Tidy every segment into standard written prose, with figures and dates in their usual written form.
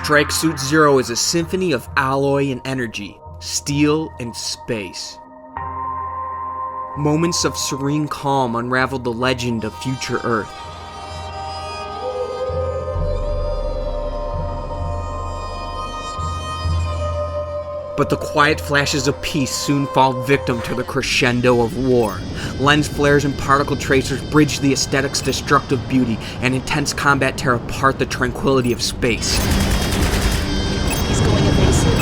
Strike Suit Zero is a symphony of alloy and energy, steel and space. Moments of serene calm unravel the legend of future Earth. But the quiet flashes of peace soon fall victim to the crescendo of war. Lens flares and particle tracers bridge the aesthetic's destructive beauty, and intense combat tear apart the tranquility of space. He's going evasive.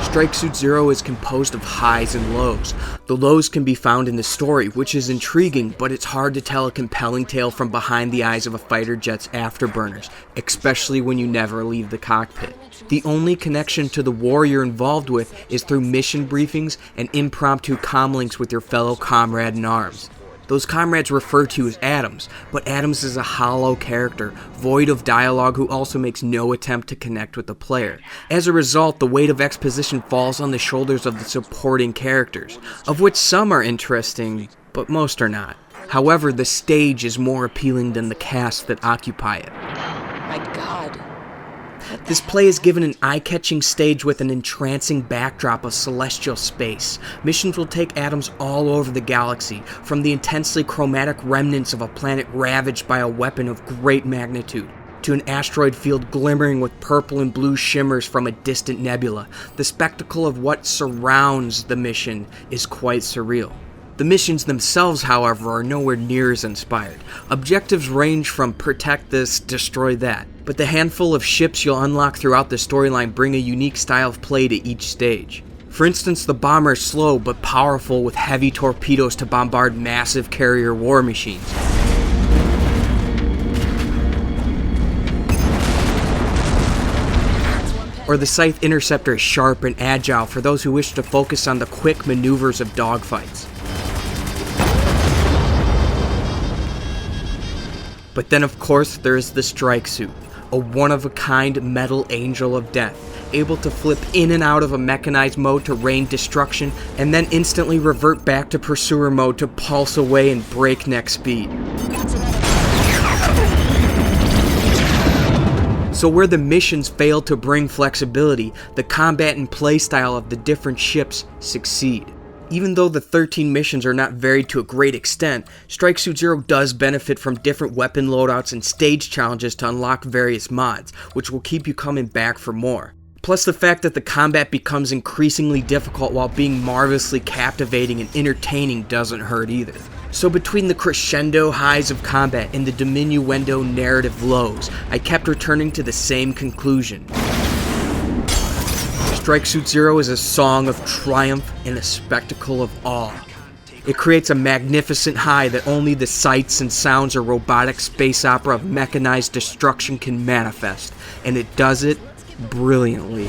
Strike Suit Zero is composed of highs and lows. The lows can be found in the story, which is intriguing, but it's hard to tell a compelling tale from behind the eyes of a fighter jet's afterburners, especially when you never leave the cockpit. The only connection to the war you're involved with is through mission briefings and impromptu comlinks with your fellow comrade in arms. Those comrades refer to as Adams, but Adams is a hollow character, void of dialogue, who also makes no attempt to connect with the player. As a result, the weight of exposition falls on the shoulders of the supporting characters, of which some are interesting, but most are not. However, the stage is more appealing than the cast that occupy it. My God. This play is given an eye-catching stage with an entrancing backdrop of celestial space. Missions will take Adams all over the galaxy, from the intensely chromatic remnants of a planet ravaged by a weapon of great magnitude, to an asteroid field glimmering with purple and blue shimmers from a distant nebula. The spectacle of what surrounds the mission is quite surreal. The missions themselves, however, are nowhere near as inspired. Objectives range from protect this, destroy that, but the handful of ships you'll unlock throughout the storyline bring a unique style of play to each stage. For instance, the bomber is slow but powerful, with heavy torpedoes to bombard massive carrier war machines. Or the Scythe Interceptor is sharp and agile for those who wish to focus on the quick maneuvers of dogfights. But then, of course, there's the Strike Suit, a one-of-a-kind metal angel of death, able to flip in and out of a mechanized mode to rain destruction, and then instantly revert back to pursuer mode to pulse away in breakneck speed. So where the missions fail to bring flexibility, the combat and playstyle of the different ships succeed. Even though the 13 missions are not varied to a great extent, Strike Suit Zero does benefit from different weapon loadouts and stage challenges to unlock various mods, which will keep you coming back for more. Plus the fact that the combat becomes increasingly difficult while being marvelously captivating and entertaining doesn't hurt either. So between the crescendo highs of combat and the diminuendo narrative lows, I kept returning to the same conclusion. Strike Suit Zero is a song of triumph and a spectacle of awe. It creates a magnificent high that only the sights and sounds or robotic space opera of mechanized destruction can manifest, and it does it brilliantly.